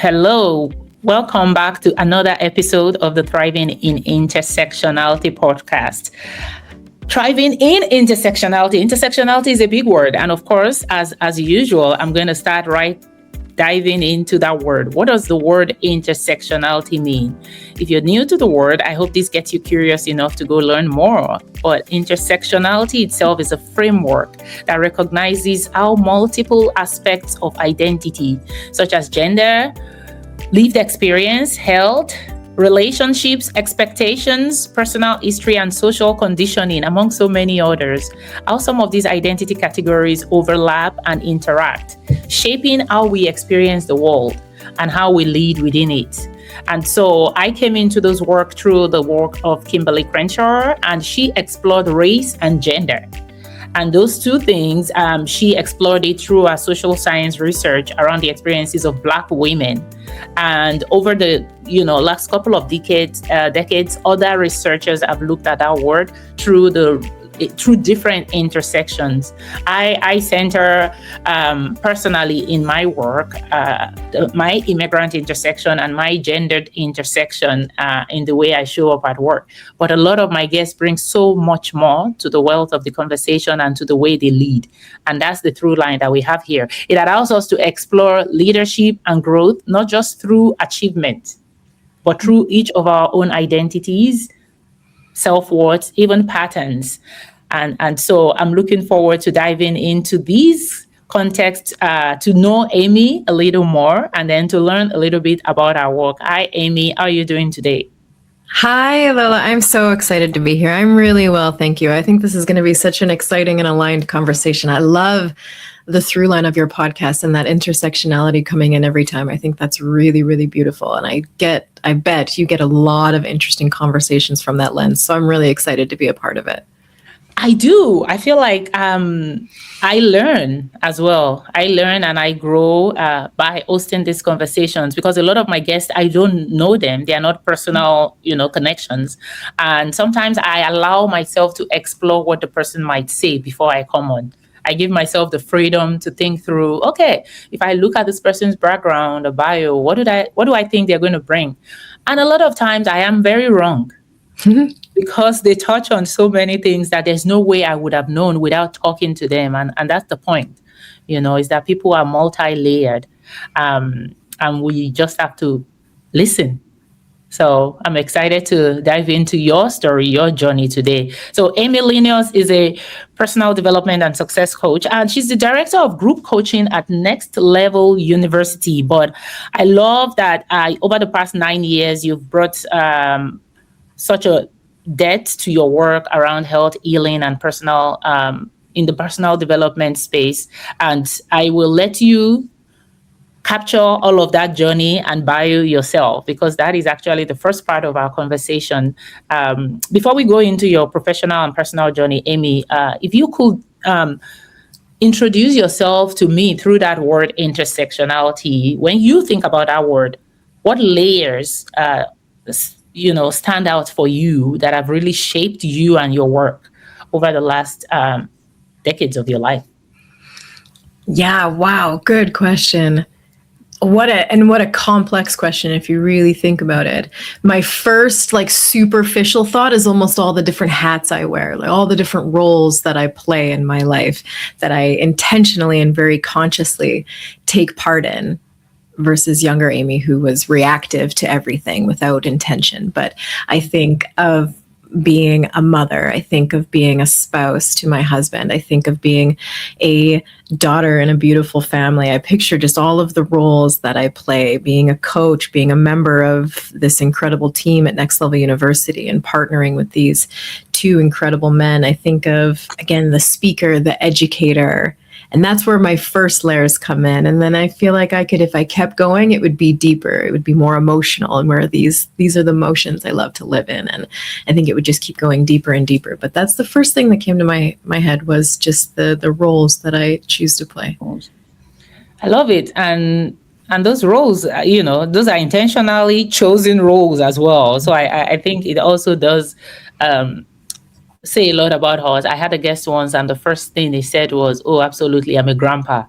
Hello, welcome back to another episode of the Thriving in Intersectionality podcast. Thriving in intersectionality. Intersectionality is a big word. And of course, as usual, I'm going to start diving into that word. What does the word intersectionality mean? If you're new to the word, I hope this gets you curious enough to go learn more. But intersectionality itself is a framework that recognizes how multiple aspects of identity, such as gender, lived experience, health, relationships, expectations, personal history, and social conditioning, among so many others, how some of these identity categories overlap and interact, shaping how we experience the world and how we lead within it. And so I came into this work through the work of Kimberly Crenshaw, and she explored race and gender. And those two things, she explored it through her social science research around the experiences of Black women. And over the last couple of decades, other researchers have looked at that word through different intersections. I center personally in my work my immigrant intersection and my gendered intersection in the way I show up at work. But a lot of my guests bring so much more to the wealth of the conversation and to the way they lead. And that's the through line that we have here. It allows us to explore leadership and growth, not just through achievement, but through each of our own identities, self-worth, even patterns. And so I'm looking forward to diving into these contexts to know Amy a little more and then to learn a little bit about our work. Hi, Amy. How are you doing today? Hi, Lola. I'm so excited to be here. I'm really well, thank you. I think this is going to be such an exciting and aligned conversation. I love the through line of your podcast and that intersectionality coming in every time. I think that's really, really beautiful. And I bet you get a lot of interesting conversations from that lens. So I'm really excited to be a part of it. I do. I feel like I learn as well. I learn and I grow by hosting these conversations, because a lot of my guests, I don't know them. They are not personal, connections. And sometimes I allow myself to explore what the person might say before I come on. I give myself the freedom to think through, okay, if I look at this person's background or bio, what do I think they're going to bring? And a lot of times I am very wrong. Because they touch on so many things that there's no way I would have known without talking to them. And that's the point, is that people are multi-layered, and we just have to listen. So I'm excited to dive into your story, your journey today. So Amy Lenius is a personal development and success coach, and she's the director of group coaching at Next Level University. But I love that over the past 9 years, you've brought such a depth to your work around health, healing, and personal in the personal development space. And I will let you capture all of that journey and bio yourself, because that is actually the first part of our conversation. Before we go into your professional and personal journey, Amy, if you could introduce yourself to me through that word intersectionality. When you think about that word, what layers stand out for you that have really shaped you and your work over the last decades of your life? Yeah, wow, good question. What a complex question if you really think about it. My first superficial thought is almost all the different hats I wear, like all the different roles that I play in my life that I intentionally and very consciously take part in, versus younger Amy, who was reactive to everything without intention. But I think of being a mother. I think of being a spouse to my husband. I think of being a daughter in a beautiful family. I picture just all of the roles that I play, being a coach, being a member of this incredible team at Next Level University and partnering with these two incredible men. I think of, again, the speaker, the educator. And that's where my first layers come in. And then I feel like if I kept going, it would be deeper. It would be more emotional. And where these are the emotions I love to live in. And I think it would just keep going deeper and deeper. But that's the first thing that came to my head, was just the roles that I choose to play. I love it. And those roles, those are intentionally chosen roles as well. So I think it also does say a lot about us. I had a guest once, and the first thing they said was, "Oh, absolutely, I'm a grandpa."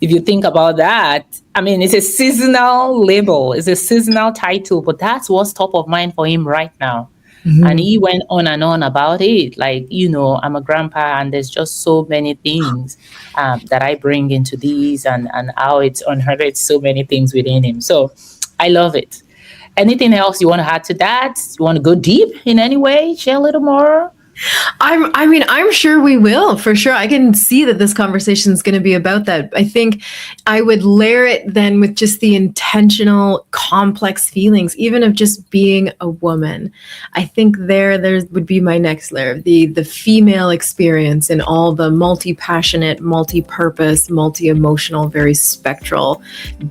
if you think about that, I mean, it's a seasonal label, it's a seasonal title, but that's what's top of mind for him right now. And he went on and on about it. Like, I'm a grandpa, and there's just so many things that I bring into these, and how it's unearthed so many things within him. So I love it. Anything else you want to add to that? You want to go deep in any way? Share a little more? I'm sure we will, for sure. I can see that this conversation is going to be about that. I think I would layer it then with just the intentional, complex feelings, even of just being a woman. I think there would be my next layer, the female experience and all the multi-passionate, multi-purpose, multi-emotional, very spectral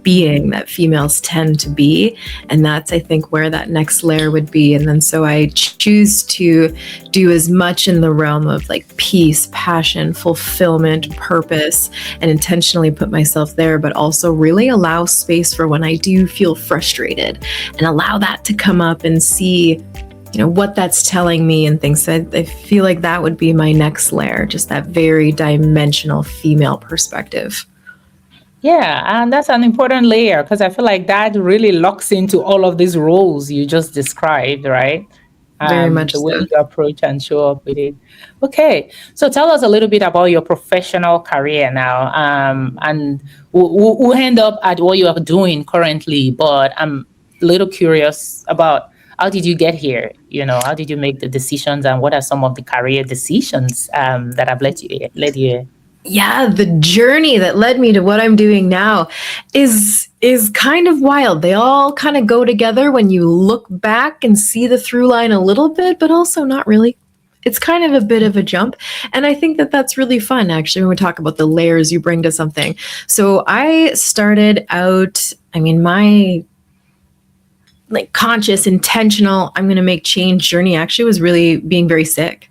being that females tend to be. And that's, I think, where that next layer would be. And then so I choose to do as much in the realm of like peace, passion, fulfillment, purpose, and intentionally put myself there, but also really allow space for when I do feel frustrated and allow that to come up and see, what that's telling me and things. So I feel like that would be my next layer, just that very dimensional female perspective. Yeah, and that's an important layer, because I feel like that really locks into all of these roles you just described, right? Very much The way so. you approach and show up with it. Okay, so tell us a little bit about your professional career now, and we'll end up at what you are doing currently. But I'm a little curious about, how did you get here? How did you make the decisions, and what are some of the career decisions that have led you here? Yeah, the journey that led me to what I'm doing now is kind of wild. They all kind of go together when you look back and see the through line a little bit, but also not really. It's kind of a bit of a jump. And I think that that's really fun, actually, when we talk about the layers you bring to something. So I started out, my like conscious, intentional, I'm going to make change journey actually was really being very sick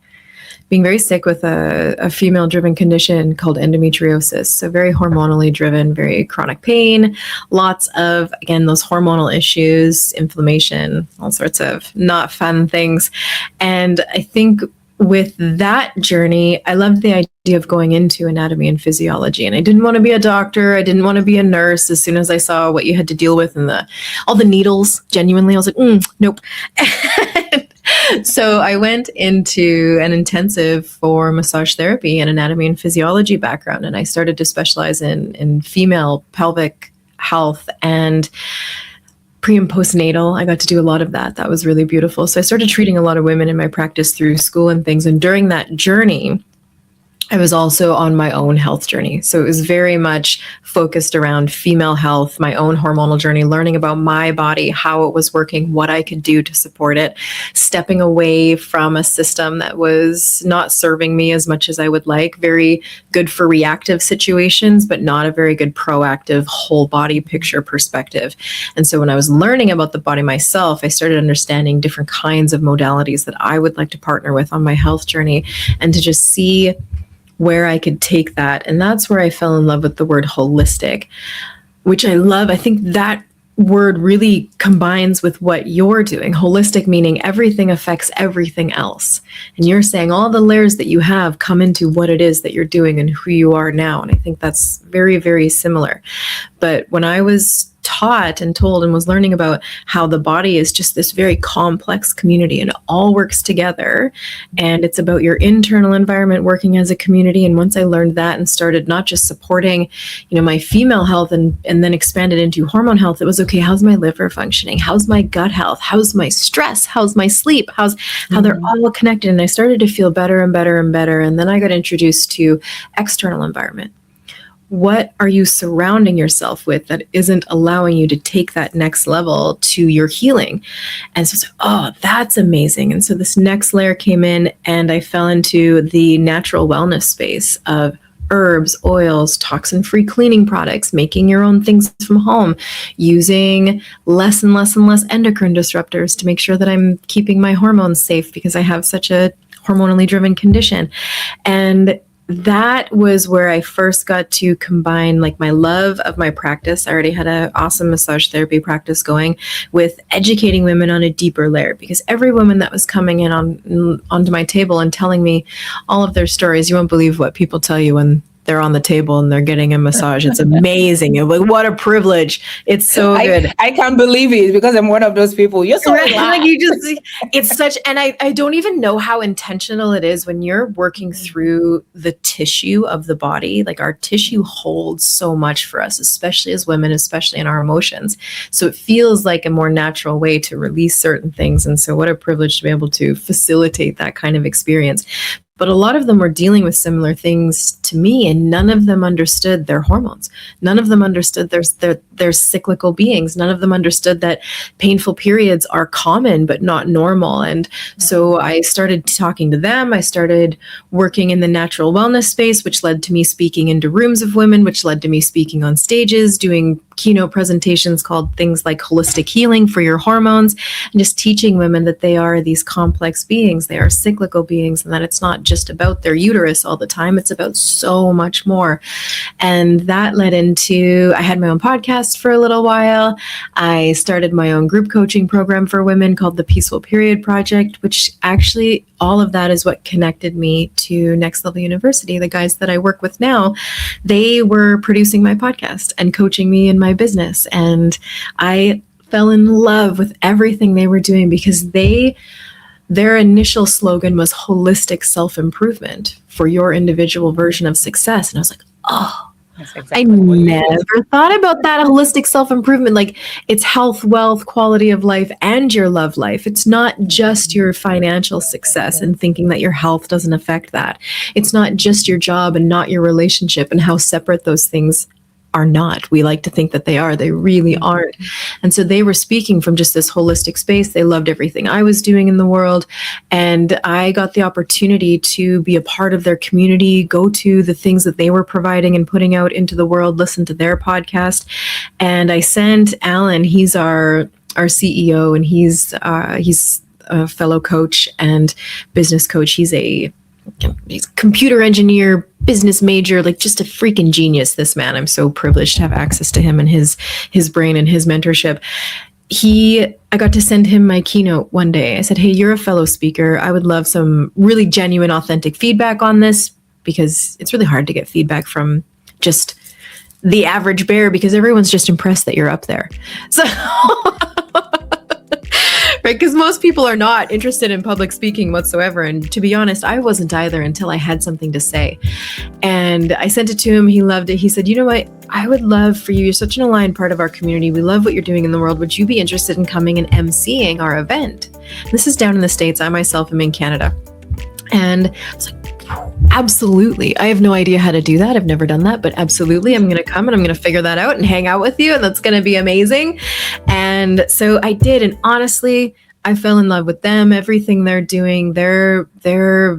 with a female driven condition called endometriosis. So very hormonally driven, very chronic pain, lots of, again, those hormonal issues, inflammation, all sorts of not fun things. And I think with that journey, I loved the idea of going into anatomy and physiology. And I didn't want to be a doctor. I didn't want to be a nurse. As soon as I saw what you had to deal with and all the needles, genuinely, I was like, nope. So I went into an intensive for massage therapy and anatomy and physiology background. And I started to specialize in female pelvic health and pre and postnatal. I got to do a lot of that. That was really beautiful. So I started treating a lot of women in my practice through school and things. And during that journey, I was also on my own health journey. So it was very much focused around female health, my own hormonal journey, learning about my body, how it was working, what I could do to support it, stepping away from a system that was not serving me as much as I would like, very good for reactive situations, but not a very good proactive whole body picture perspective. And so when I was learning about the body myself, I started understanding different kinds of modalities that I would like to partner with on my health journey, and to just see where I could take that. And that's where I fell in love with the word holistic, which I love. I think that word really combines with what you're doing. Holistic meaning everything affects everything else. And you're saying all the layers that you have come into what it is that you're doing and who you are now. And I think that's very, very similar. But when I was taught and told and was learning about how the body is just this very complex community and it all works together, and it's about your internal environment working as a community. And once I learned that and started not just supporting, my female health and then expanded into hormone health, it was okay, how's my liver functioning? How's my gut health? How's my stress? How's my sleep? How they're all connected. And I started to feel better and better and better. And then I got introduced to external environment. What are you surrounding yourself with that isn't allowing you to take that next level to your healing? And so, that's amazing. And so this next layer came in, and I fell into the natural wellness space of herbs, oils, toxin-free cleaning products, making your own things from home, using less and less and less endocrine disruptors to make sure that I'm keeping my hormones safe because I have such a hormonally driven condition. And that was where I first got to combine like my love of my practice. I already had an awesome massage therapy practice going, with educating women on a deeper layer, because every woman that was coming in onto my table and telling me all of their stories, you won't believe what people tell you when they're on the table and they're getting a massage. It's amazing. Like, what a privilege. It's so good. I can't believe it because I'm one of those people. You're so Right? Like relaxed. you just, it's such, and I don't even know how intentional it is when you're working through the tissue of the body. Like our tissue holds so much for us, especially as women, especially in our emotions. So it feels like a more natural way to release certain things. And so what a privilege to be able to facilitate that kind of experience. But a lot of them were dealing with similar things to me, and none of them understood their hormones. None of them understood their cyclical beings. None of them understood that painful periods are common but not normal. And so I started talking to them. I started working in the natural wellness space, which led to me speaking into rooms of women, which led to me speaking on stages, doing keynote presentations called things like holistic healing for your hormones, and just teaching women that they are these complex beings, they are cyclical beings, and that it's not just about their uterus all the time, it's about so much more. And that led into, I had my own podcast for a little while. I started my own group coaching program for women called the Peaceful Period Project, which actually all of that is what connected me to Next Level University. The guys that I work with now, they were producing my podcast and coaching me in my business. And I fell in love with everything they were doing because their initial slogan was holistic self-improvement for your individual version of success. And I was like, oh, That's I exactly what it is. never thought about that holistic self-improvement. Like it's health, wealth, quality of life, and your love life. It's not just your financial success and thinking that your health doesn't affect that. It's not just your job and not your relationship and how separate those things are not. We like to think that they are. They really aren't. And so they were speaking from just this holistic space. They loved everything I was doing in the world. And I got the opportunity to be a part of their community, go to the things that they were providing and putting out into the world, listen to their podcast. And I sent Alan, he's our CEO, and he's a fellow coach and business coach. He's a computer engineer, business major, like just a freaking genius, this man. I'm so privileged to have access to him and his brain and his mentorship. I got to send him my keynote one day. I said, hey, you're a fellow speaker. I would love some really genuine, authentic feedback on this, because it's really hard to get feedback from just the average bear, because everyone's just impressed that you're up there. So right? Because most people are not interested in public speaking whatsoever. And to be honest, I wasn't either until I had something to say. And I sent it to him. He loved it. He said, you know what? I would love for you. You're such an aligned part of our community. We love what you're doing in the world. Would you be interested in coming and emceeing our event? This is down in the States. I myself am in Canada. And I was like, absolutely. I have no idea how to do that. I've never done that, but absolutely. I'm going to come and I'm going to figure that out and hang out with you. And that's going to be amazing. And so I did. And honestly, I fell in love with them, everything they're doing, their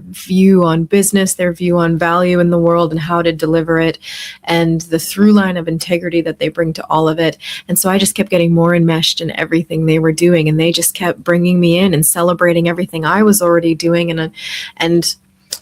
view on business, their view on value in the world and how to deliver it, and the through line of integrity that they bring to all of it. And so I just kept getting more enmeshed in everything they were doing, and they just kept bringing me in and celebrating everything I was already doing and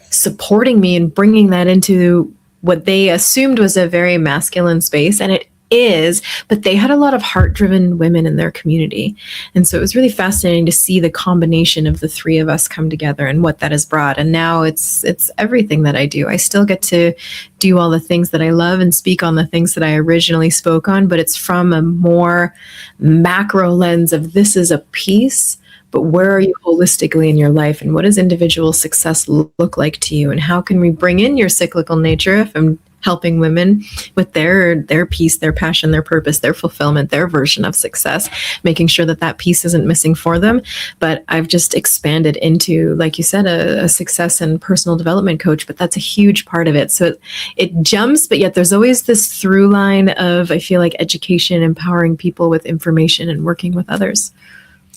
supporting me and bringing that into what they assumed was a very masculine space. And it is, but they had a lot of heart-driven women in their community. And so it was really fascinating to see the combination of the three of us come together and what that has brought. And now it's everything that I do. I still get to do all the things that I love and speak on the things that I originally spoke on, but it's from a more macro lens of this is a piece, but where are you holistically in your life, and what does individual success look like to you, and how can we bring in your cyclical nature if I'm helping women with their peace, their passion, their purpose, their fulfillment, their version of success, making sure that that piece isn't missing for them. But I've just expanded into, like you said, a success and personal development coach, but that's a huge part of it. So it jumps, but yet there's always this through line of, I feel like, education, empowering people with information and working with others.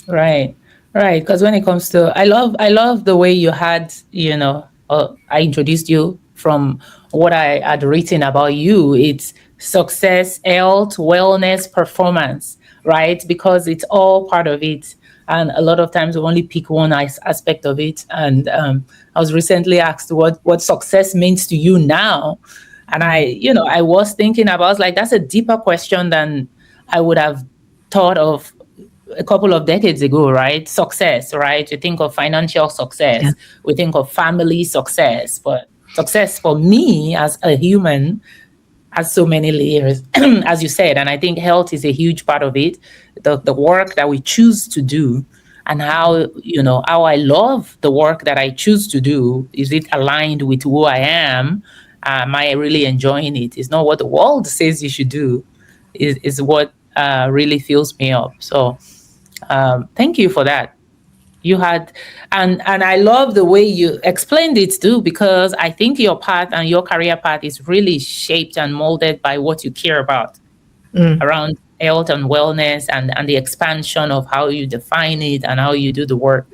Right. Because when it comes to, I love the way you had, I introduced you from what I had written about you. It's success, health, wellness, performance, right? Because it's all part of it. And a lot of times we only pick one aspect of it. And I was recently asked what success means to you now. And I was thinking about, I was like, that's a deeper question than I would have thought of a couple of decades ago, right? Success, right? We think of financial success, we think of family success, but success for me as a human has so many layers, as you said, and I think health is a huge part of it. The work that we choose to do, and how I love the work that I choose to do. Is it aligned with who I am? Am I really enjoying it? It's not what the world says you should do. Is what really fills me up. So thank you for that. You had, and I love the way you explained it too, because I think your path and your career path is really shaped and molded by what you care about around health and wellness, and the expansion of how you define it and how you do the work.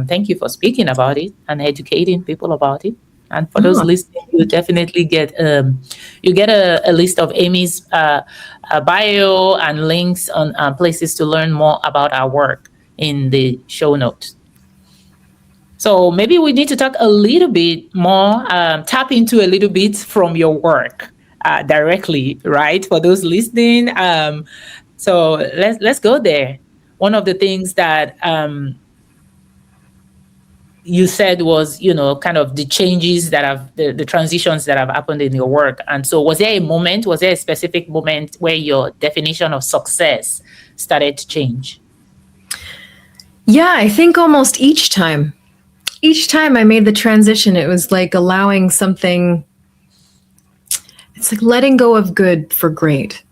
Thank you for speaking about it and educating people about it. And for those listening, you definitely get a list of Amy's bio and links on places to learn more about our work in the show notes. So maybe we need to talk a little bit more, tap into a little bit from your work directly, right? For those listening. So let's go there. One of the things that you said was, kind of the changes that have, the transitions that have happened in your work. And so was there a specific moment where your definition of success started to change? Yeah, I think almost each time I made the transition, it was like allowing something, it's like letting go of good for great,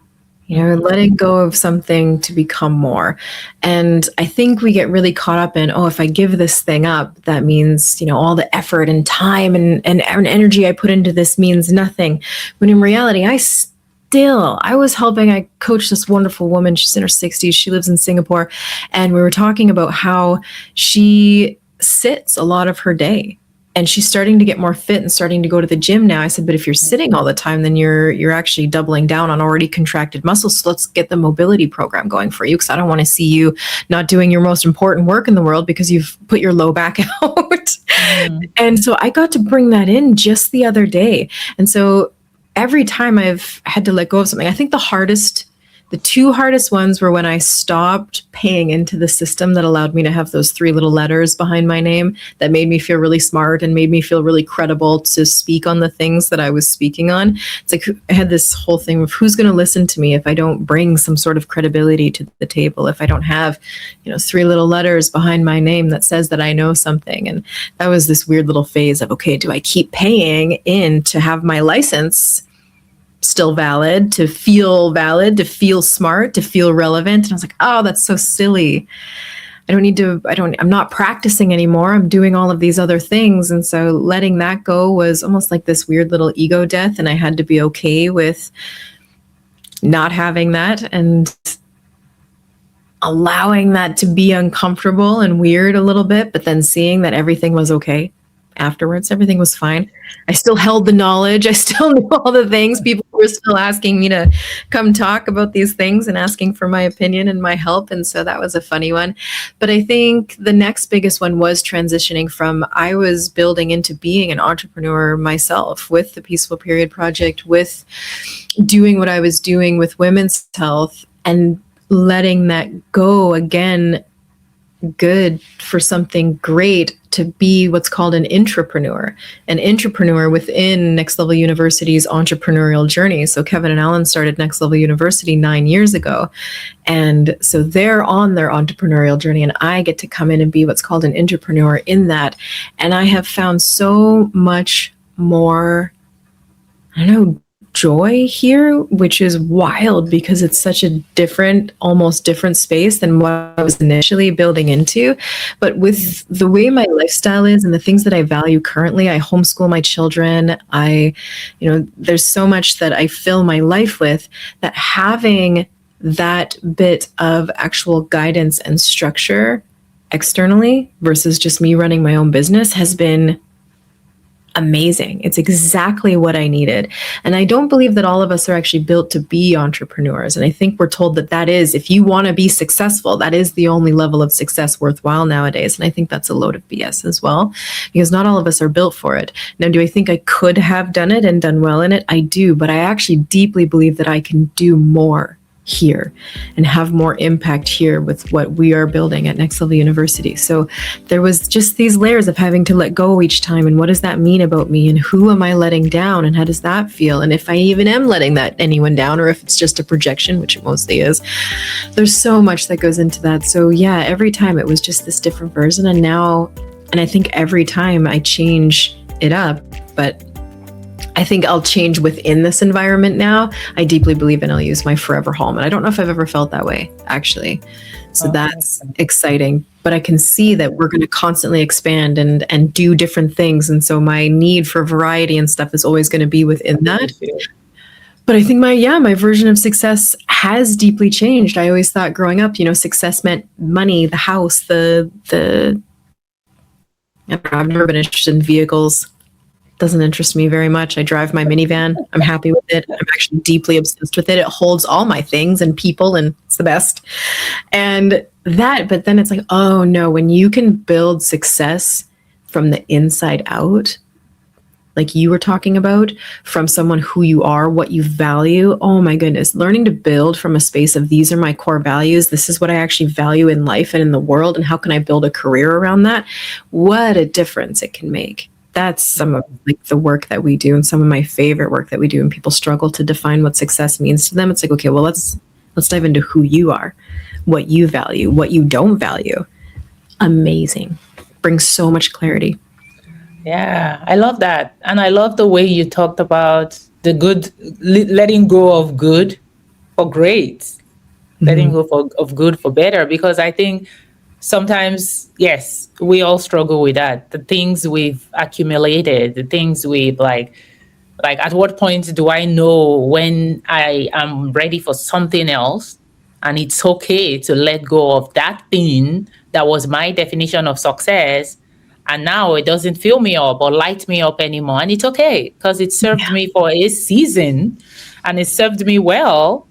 letting go of something to become more. And I think we get really caught up in, if I give this thing up, that means, all the effort and time and energy I put into this means nothing. When in reality, I coached this wonderful woman. She's in her 60s. She lives in Singapore. And we were talking about how she sits a lot of her day, and she's starting to get more fit and starting to go to the gym now. I said, but if you're sitting all the time, then you're actually doubling down on already contracted muscles. So let's get the mobility program going for you, because I don't want to see you not doing your most important work in the world because you've put your low back out. And so I got to bring that in just the other day. And so every time I've had to let go of something, I think the two hardest ones were when I stopped paying into the system that allowed me to have those 3 little letters behind my name that made me feel really smart and made me feel really credible to speak on the things that I was speaking on. It's like I had this whole thing of who's going to listen to me if I don't bring some sort of credibility to the table, if I don't have, 3 little letters behind my name that says that I know something. And that was this weird little phase of, okay, do I keep paying in to have my license still valid, to feel smart, to feel relevant? And I was like, oh, that's so silly. I'm not practicing anymore. I'm doing all of these other things. And so letting that go was almost like this weird little ego death. And I had to be okay with not having that and allowing that to be uncomfortable and weird a little bit, but then seeing that everything was okay. Afterwards, everything was fine. I still held the knowledge. I still knew all the things. People were still asking me to come talk about these things and asking for my opinion and my help. And so that was a funny one. But I think the next biggest one was transitioning from, I was building into being an entrepreneur myself with the Peaceful Period Project, with doing what I was doing with women's health, and letting that go again, good for something great, to be what's called an intrapreneur within Next Level University's entrepreneurial journey. So Kevin and Alan started Next Level University 9 years ago. And so they're on their entrepreneurial journey, and I get to come in and be what's called an intrapreneur in that. And I have found so much more, joy here, which is wild because it's such a almost different space than what I was initially building into. But with the way my lifestyle is and the things that I value currently, I homeschool my children. There's so much that I fill my life with, that having that bit of actual guidance and structure externally versus just me running my own business has been amazing. It's exactly what I needed. And I don't believe that all of us are actually built to be entrepreneurs. And I think we're told that is, if you want to be successful, that is the only level of success worthwhile nowadays. And I think that's a load of BS as well, because not all of us are built for it. Now, do I think I could have done it and done well in it? I do, but I actually deeply believe that I can do more here and have more impact here with what we are building at Next Level University. So there was just these layers of having to let go each time. And what does that mean about me? And who am I letting down? And how does that feel? And if I even am letting that anyone down, or if it's just a projection, which it mostly is, there's so much that goes into that. So yeah, every time it was just this different version. And now, and I think every time I change it up, but I think I'll change within this environment now. I deeply believe in I'll use my forever home. And I don't know if I've ever felt that way, actually. So that's exciting. But I can see that we're going to constantly expand and do different things. And so my need for variety and stuff is always going to be within that. But I think my version of success has deeply changed. I always thought growing up, success meant money, the house, I don't know, I've never been interested in vehicles. Doesn't interest me very much. I drive my minivan. I'm happy with it. I'm actually deeply obsessed with it. It holds all my things and people, and it's the best. But then it's like, oh no, when you can build success from the inside out, like you were talking about, from someone who you are, what you value. Oh my goodness, learning to build from a space of these are my core values. This is what I actually value in life and in the world. And how can I build a career around that? What a difference it can make. That's some of the work that we do, and some of my favorite work that we do. And people struggle to define what success means to them. It's like, okay, well, let's dive into who you are, what you value, what you don't value. Amazing. Brings so much clarity. Yeah, I love that. And I love the way you talked about the good, letting go of good for great, letting go of good for better, because I think sometimes, yes, we all struggle with that. The things we've accumulated, the things we've like at what point do I know when I am ready for something else? And it's okay to let go of that thing that was my definition of success. And now it doesn't fill me up or light me up anymore. And it's okay because it served me for a season and it served me well.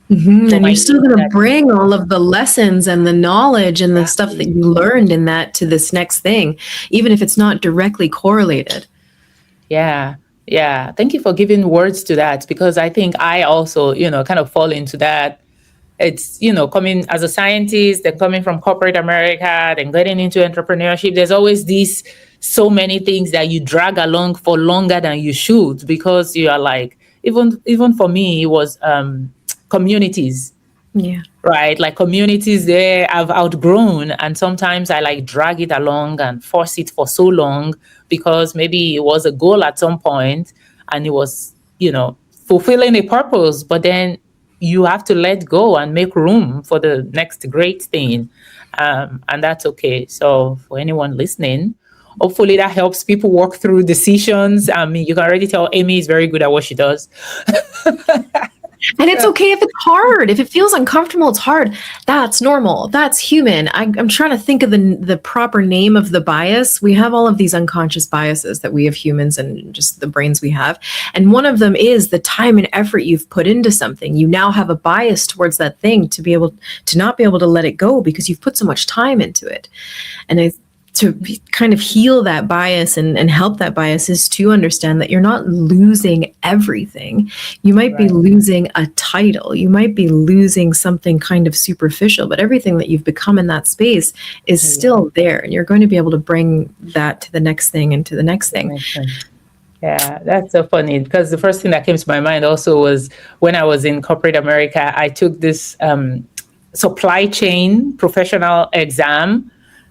And you're still going to bring all of the lessons and the knowledge and the stuff that you learned in that to this next thing, even if it's not directly correlated. Yeah. Yeah. Thank you for giving words to that, because I think I also, kind of fall into that. It's, coming as a scientist and coming from corporate America and getting into entrepreneurship, there's always so many things that you drag along for longer than you should, because you are like, even for me, it was, communities. Yeah. Right. Like communities there I've outgrown. And sometimes I drag it along and force it for so long because maybe it was a goal at some point and it was, fulfilling a purpose. But then you have to let go and make room for the next great thing. And that's okay. So for anyone listening, hopefully that helps people work through decisions. I mean, you can already tell Amy is very good at what she does. And it's okay if it's hard. If it feels uncomfortable, it's hard. That's normal. That's human. I'm trying to think of the proper name of the bias. We have all of these unconscious biases that we have humans and just the brains we have. And one of them is the time and effort you've put into something. You now have a bias towards that thing to not be able to let it go because you've put so much time into it. And to kind of heal that bias and help that bias is to understand that you're not losing everything. You might be losing a title. You might be losing something kind of superficial, but everything that you've become in that space is still there. And you're going to be able to bring that to the next thing and to the next thing. Yeah, that's so funny, because the first thing that came to my mind also was when I was in corporate America, I took this supply chain professional exam.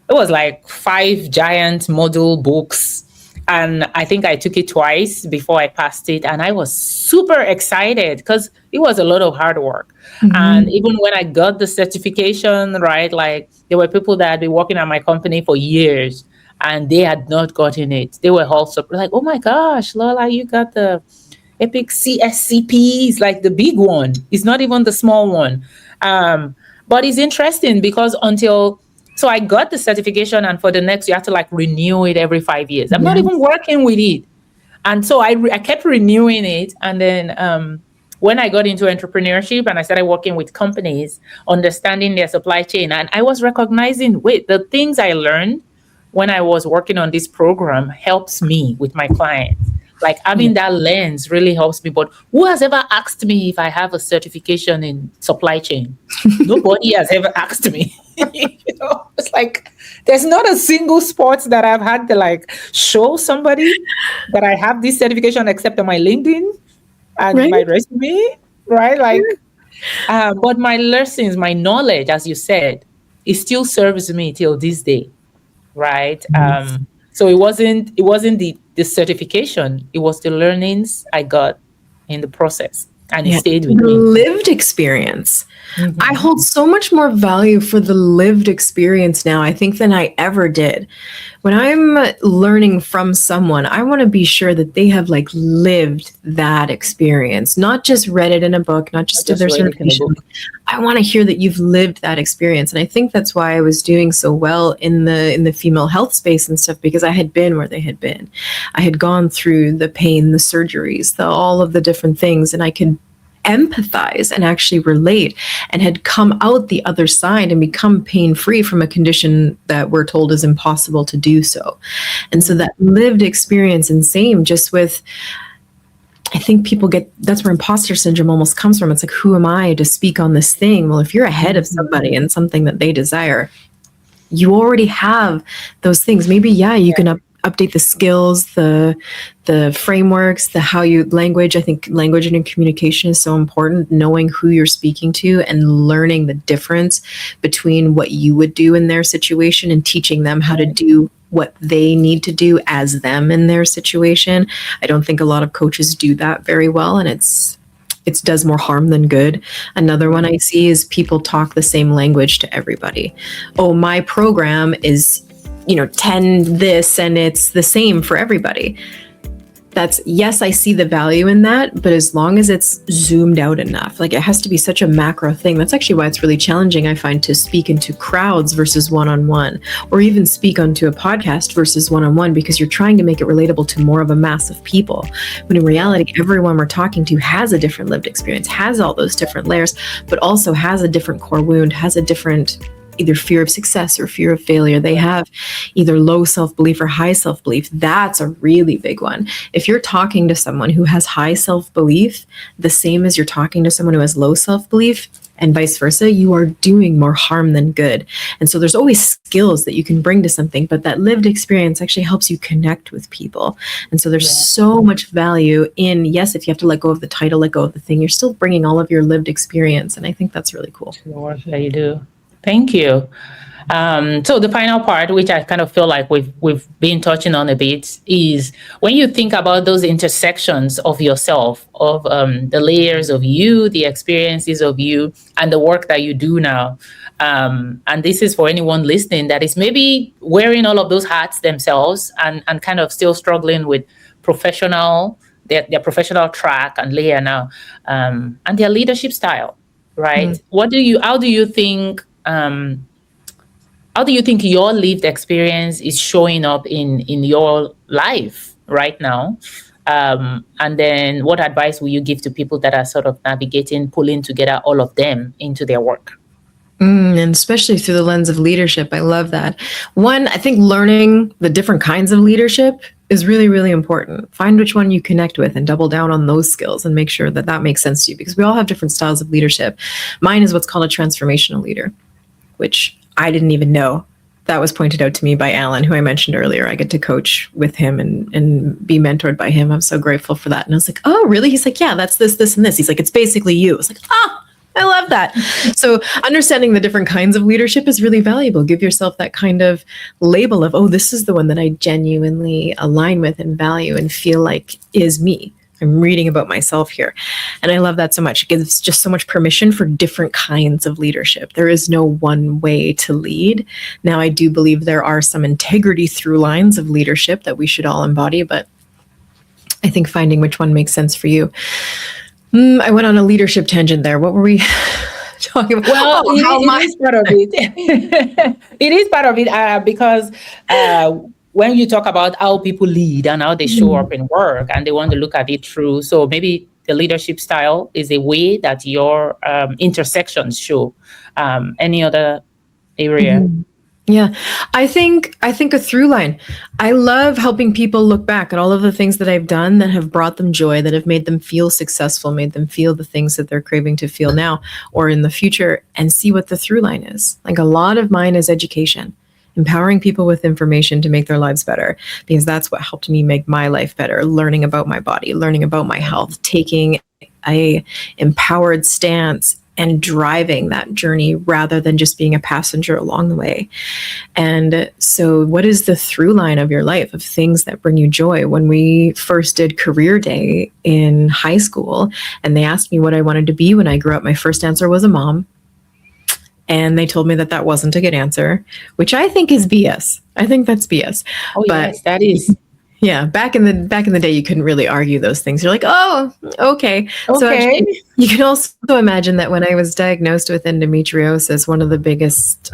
It was like 5 giant module books. And I think I took it twice before I passed it. And I was super excited because it was a lot of hard work. And even when I got the certification, right, like there were people that had been working at my company for years and they had not gotten it. They were also like, oh my gosh, Lola, you got the epic CSCPs, like the big one. It's not even the small one. But it's interesting because so I got the certification, and for the next, you have to renew it every 5 years. I'm not even working with it. And so I kept renewing it. And then when I got into entrepreneurship and I started working with companies, understanding their supply chain, and I was recognizing, wait, the things I learned when I was working on this program helps me with my clients. Like Yeah. having that lens really helps me. But who has ever asked me if I have a certification in supply chain? Nobody has ever asked me. It's like there's not a single sport that I've had to like show somebody that I have this certification except on my LinkedIn and Right? my resume, right? Like, but my lessons, my knowledge, as you said, it still serves me till this day, right? So it wasn't the certification, it was the learnings I got in the process, and it Yeah, stayed with the me. lived experience. I Mhm. hold so much more value for the lived experience now, I think, than I ever did. When I'm learning from someone, I want to be sure that they have like lived that experience, not just read it in a book, not I just did just their read it in a certification. book. I want to hear that you've lived that experience. And I think that's why I was doing so well in the female health space and stuff, because I had been where they had been. I had gone through the pain, the surgeries, all of the different things, and I could empathize and actually relate, and had come out the other side and become pain free from a condition that we're told is impossible to do so. And so that lived experience, and same just with, I think people get, that's where imposter syndrome almost comes from. It's like, who am I to speak on this thing? Well, if you're ahead of Mhm. somebody and something that they desire, you already have those things. Maybe, yeah, you can update the skills, the frameworks, the how you language. I think language and communication is so important. Knowing who you're speaking to and learning the difference between what you would do in their situation and teaching them how to do what they need to do as them in their situation. I don't think a lot of coaches do that very well, and it does more harm than good. Another one I see is people talk the same language to everybody. Oh, my program is, 10 this, and it's the same for everybody. That's, yes, I see the value in that, but as long as it's zoomed out enough, like it has to be such a macro thing. That's actually why it's really challenging, I find, to speak into crowds versus one-on-one, or even speak onto a podcast versus one-on-one, because you're trying to make it relatable to more of a mass of people. When in reality, everyone we're talking to has a different lived experience, has all those different layers, but also has a different core wound, has a different either fear of success or fear of failure. They have either low self-belief or high self-belief. That's a really big one. If you're talking to someone who has high self-belief, the same as you're talking to someone who has low self-belief, and vice versa, you are doing more harm than good. And so there's always skills that you can bring to something, but that lived experience actually helps you connect with people. And so there's so much value in, yes, if you have to let go of the title, let go of the thing, you're still bringing all of your lived experience. And I think that's really cool. The work that you do. Thank you. So the final part, which I kind of feel like we've been touching on a bit, is when you think about those intersections of yourself, of the layers of you, the experiences of you, and the work that you do now. And this is for anyone listening that is maybe wearing all of those hats themselves, and kind of still struggling with their professional track and layer now, and their leadership style, right? How do you think your lived experience is showing up in your life right now? And then what advice will you give to people that are sort of navigating, pulling together all of them into their work? And especially through the lens of leadership. I love that. One, I think learning the different kinds of leadership is really, really important. Find which one you connect with and double down on those skills and make sure that that makes sense to you, because we all have different styles of leadership. Mine is what's called a transformational leader, which I didn't even know. That was pointed out to me by Alan, who I mentioned earlier. I get to coach with him and be mentored by him. I'm so grateful for that. And I was like, oh, really? He's like, yeah, that's this, this, and this. He's like, it's basically you. I was like, oh, I love that. So understanding the different kinds of leadership is really valuable. Give yourself that kind of label of, oh, this is the one that I genuinely align with and value and feel like is me. I'm reading about myself here. And I love that so much. It gives just so much permission for different kinds of leadership. There is no one way to lead. Now, I do believe there are some integrity through lines of leadership that we should all embody, but I think finding which one makes sense for you. I went on a leadership tangent there. What were we talking about? Well, it is part of it. It is part of it, because when you talk about how people lead and how they show up in work, and they want to look at it through, so maybe the leadership style is a way that your intersections show. Any other area? Yeah. I think a through line. I love helping people look back at all of the things that I've done that have brought them joy, that have made them feel successful, made them feel the things that they're craving to feel now or in the future, and see what the through line is. Like a lot of mine is education, empowering people with information to make their lives better, because that's what helped me make my life better, learning about my body, learning about my health, taking a empowered stance and driving that journey rather than just being a passenger along the way. And so, what is the through line of your life of things that bring you joy? When we first did career day in high school and they asked me what I wanted to be when I grew up, my first answer was a mom. And they told me that that wasn't a good answer, which I think is BS. I think that's BS. Oh, But yes, that is. yeah, back in the day, you couldn't really argue those things. You're like, oh, okay. So Okay. actually, you can also imagine that when I was diagnosed with endometriosis, one of the biggest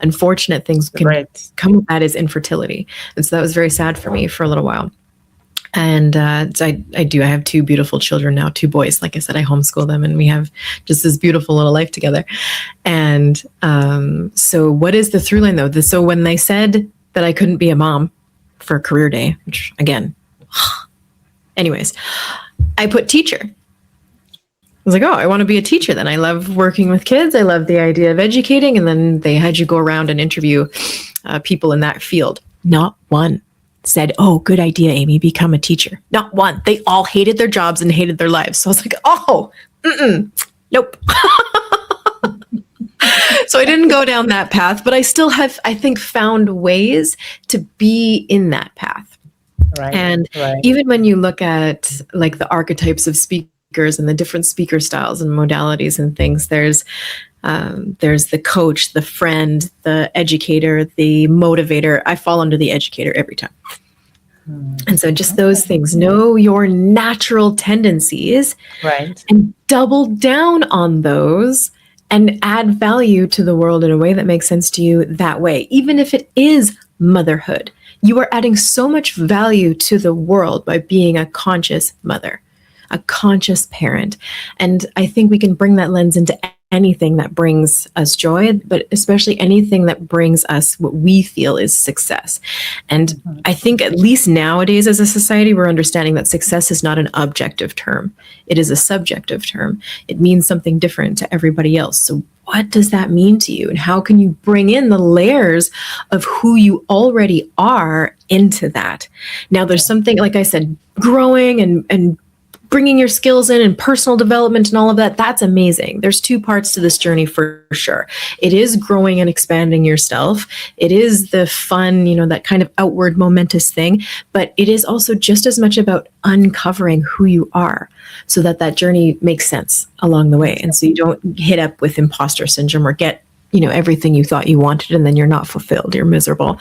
unfortunate things can Right. come with that is infertility, and so that was very sad for me for a little while. And so I have two beautiful children now, two boys. Like I said, I homeschool them, and we have just this beautiful little life together. And so, what is the through line though? So when they said that I couldn't be a mom for career day, which again, anyways, I put teacher. I was like, oh, I want to be a teacher then. I love working with kids. I love the idea of educating. And then they had you go around and interview people in that field. Not one said, oh, good idea, Amy, become a teacher. Not one. They all hated their jobs and hated their lives. So I was like, oh, nope. So I didn't go down that path, but I still have, I think, found ways to be in that path. Right. And Right. even when you look at like the archetypes of speakers and the different speaker styles and modalities and things, there's the coach, the friend, the educator, the motivator. I fall under the educator every time. And so just those things, know your natural tendencies Right. and double down on those and add value to the world in a way that makes sense to you that way. Even if it is motherhood, you are adding so much value to the world by being a conscious mother, a conscious parent. And I think we can bring that lens into anything that brings us joy, but especially anything that brings us what we feel is success. And I think at least nowadays as a society, we're understanding that success is not an objective term. It is a subjective term. It means something different to everybody else. So what does that mean to you? And how can you bring in the layers of who you already are into that? Now, there's something, like I said, growing and bringing your skills in and personal development and all of that, that's amazing. There's two parts to this journey for sure. It is growing and expanding yourself. It is the fun, that kind of outward momentous thing, but it is also just as much about uncovering who you are so that that journey makes sense along the way. And so you don't hit up with imposter syndrome or get everything you thought you wanted and then you're not fulfilled, you're miserable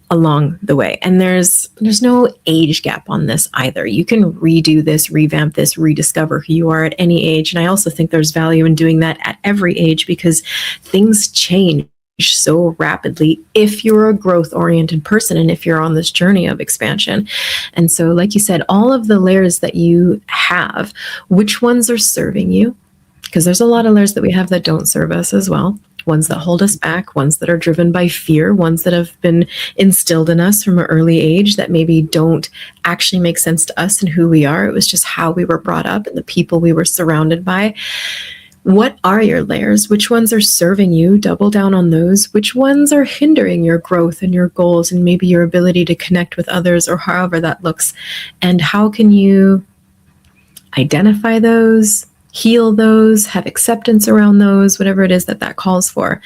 along the way. And there's no age gap on this either. You can redo this, revamp this, rediscover who you are at any age. And I also think there's value in doing that at every age because things change so rapidly if you're a growth oriented person and if you're on this journey of expansion. And so, like you said, all of the layers that you have, which ones are serving you? Because there's a lot of layers that we have that don't serve us as well. Ones that hold us back, ones that are driven by fear, ones that have been instilled in us from an early age that maybe don't actually make sense to us and who we are. It was just how we were brought up and the people we were surrounded by. What are your layers? Which ones are serving you? Double down on those. Which ones are hindering your growth and your goals and maybe your ability to connect with others or however that looks? And how can you identify those, heal those, have acceptance around those, whatever it is that calls for,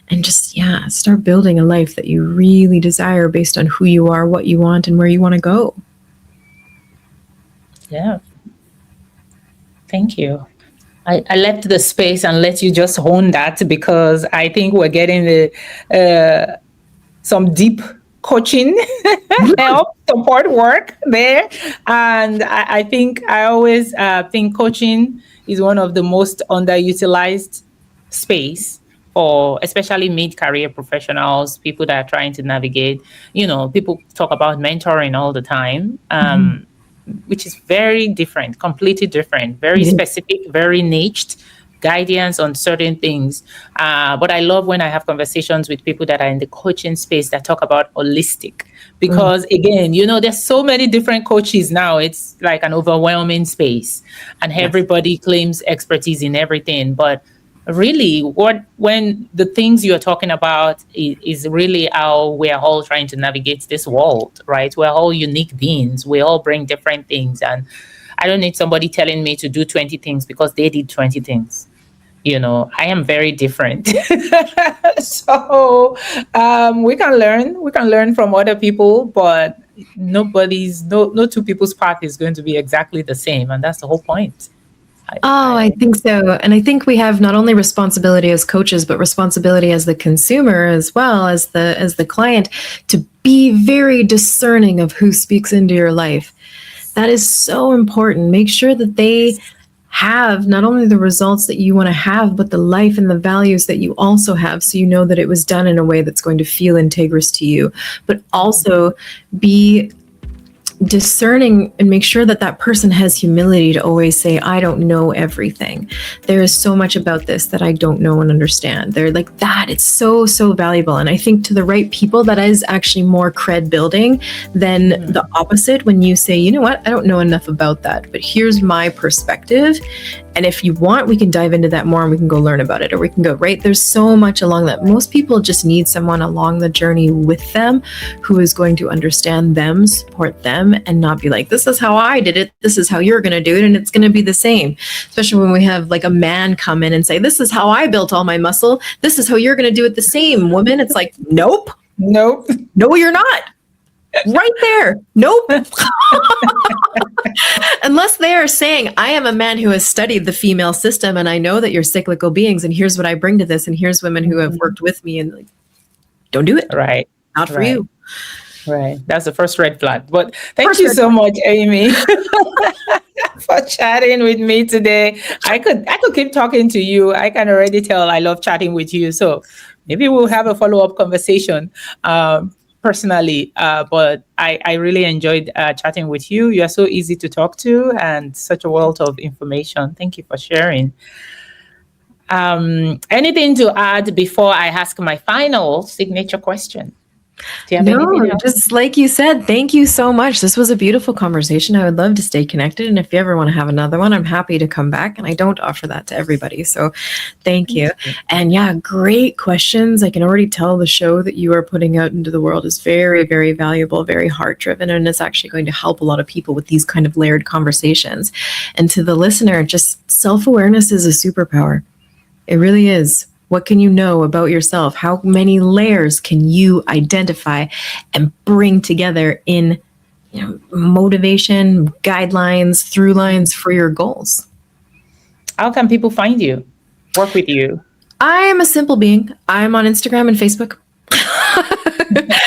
and just start building a life that you really desire based on who you are, what you want, and where you want to go. Yeah. Thank you. I left the space and let you just hone that because I think we're getting some deep coaching help support work there. And I think I always think coaching is one of the most underutilized space for especially mid-career professionals, people that are trying to navigate. People talk about mentoring all the time, which is very different, completely different, very specific, very niched, guidance on certain things. But I love when I have conversations with people that are in the coaching space that talk about holistic. Because again, there's so many different coaches now. It's like an overwhelming space, and Yes. everybody claims expertise in everything. But really, when the things you're talking about is really how we're all trying to navigate this world, right? We're all unique beings. We all bring different things, and I don't need somebody telling me to do 20 things because they did 20 things. I am very different. So we can learn from other people, but no two people's path is going to be exactly the same, and that's the whole point. Oh, I think so. And I think we have not only responsibility as coaches, but responsibility as the consumer as well as the client to be very discerning of who speaks into your life. That is so important. Make sure that they have not only the results that you want to have, but the life and the values that you also have. So you know that it was done in a way that's going to feel integrous to you, but also be discerning and make sure that that person has humility to always say, I don't know everything. There is so much about this that I don't know and understand. They're like that. It's so, so valuable. And I think to the right people, that is actually more cred building than the opposite. When you say, you know what, I don't know enough about that, but here's my perspective. And if you want, we can dive into that more and we can go learn about it, or we can go, right? There's so much along that. Most people just need someone along the journey with them who is going to understand them, support them, and not be like, this is how I did it. This is how you're going to do it. And it's going to be the same. Especially when we have like a man come in and say, this is how I built all my muscle. This is how you're going to do it the same, woman. It's like, nope. No, you're not. Right there. Nope. Unless they are saying, I am a man who has studied the female system and I know that you're cyclical beings and here's what I bring to this. And here's women who have worked with me, and like, don't do it. Right. Not for you. Right. That's the first red flag. But thank you so much, Amy, for chatting with me today. I could keep talking to you. I can already tell I love chatting with you. So maybe we'll have a follow-up conversation. Personally, but I really enjoyed chatting with you. You are so easy to talk to and such a wealth of information. Thank you for sharing. Anything to add before I ask my final signature question? Do you have anything else? Just like you said, thank you so much. This was a beautiful conversation. I would love to stay connected. And if you ever want to have another one, I'm happy to come back. And I don't offer that to everybody. So thank you. And yeah, great questions. I can already tell the show that you are putting out into the world is very, very valuable, very heart driven. And it's actually going to help a lot of people with these kind of layered conversations. And to the listener, just self-awareness is a superpower. It really is. What can you know about yourself? How many layers can you identify and bring together in motivation, guidelines, through lines for your goals? How can people find you, work with you? I'm a simple being. I'm on Instagram and Facebook.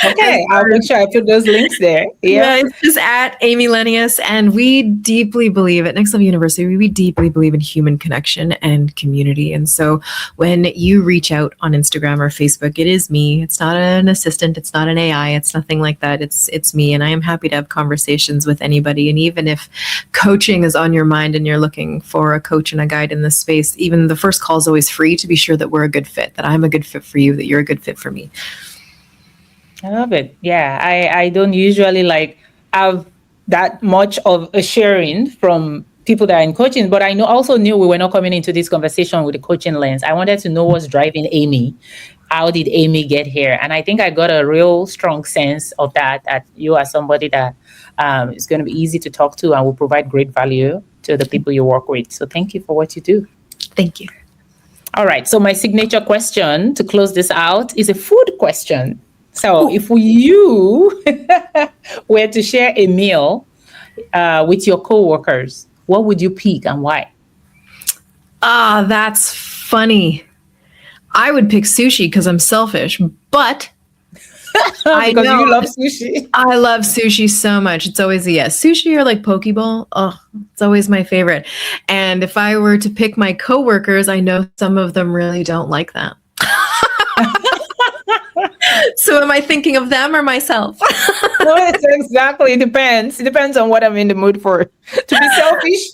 Okay, I'll make sure I put those links there. Yeah, it's just at Amy Lenius. And we deeply believe at Next Level University, we deeply believe in human connection and community. And so when you reach out on Instagram or Facebook, it is me. It's not an assistant. It's not an AI. It's nothing like that. It's me. And I am happy to have conversations with anybody. And even if coaching is on your mind and you're looking for a coach and a guide in this space, even the first call is always free to be sure that we're a good fit, that I'm a good fit for you, that you're a good fit for me. I love it. Yeah, I don't usually have that much of a sharing from people that are in coaching, but I also knew we were not coming into this conversation with a coaching lens. I wanted to know what's driving Amy. How did Amy get here? And I think I got a real strong sense of that you are somebody that is going to be easy to talk to and will provide great value to the people you work with. So thank you for what you do. Thank you. All right. So my signature question to close this out is a food question. So if you were to share a meal with your coworkers, what would you pick and why? That's funny. I would pick sushi because I'm selfish, but because you love sushi. I love sushi so much. It's always a yes. Sushi or like poke bowl. Oh, it's always my favorite. And if I were to pick my coworkers, I know some of them really don't like that. So am I thinking of them or myself? No, it depends. It depends on what I'm in the mood for. To be selfish,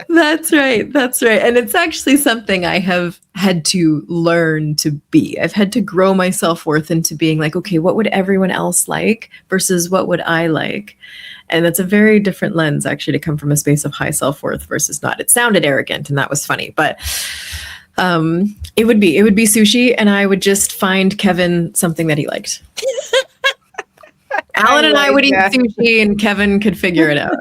That's right. That's right. And it's actually something I have had to learn to be. I've had to grow my self-worth into being like, okay, what would everyone else like versus what would I like? And that's a very different lens, actually, to come from a space of high self-worth versus not. It sounded arrogant, and that was funny, but it would be sushi, and I would just find Kevin something that he liked. Alan and I would eat sushi, and Kevin could figure it out.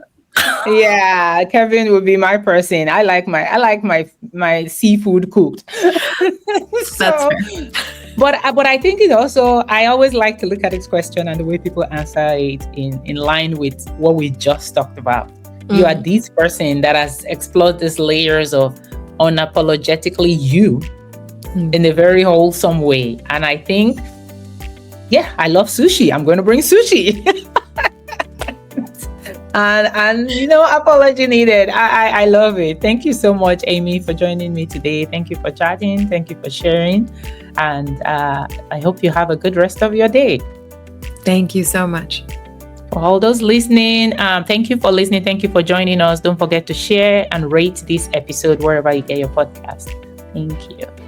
Yeah, Kevin would be my person. I like my seafood cooked. That's fair. But I think it also, I always like to look at this question and the way people answer it in line with what we just talked about. You are this person that has explored these layers of unapologetically you in a very wholesome way. And I think, yeah, I love sushi. I'm going to bring sushi. And apology needed. I love it. Thank you so much, Amy, for joining me today. Thank you for chatting. Thank you for sharing. And I hope you have a good rest of your day. Thank you so much. For all those listening, thank you for listening. Thank you for joining us. Don't forget to share and rate this episode wherever you get your podcast. Thank you.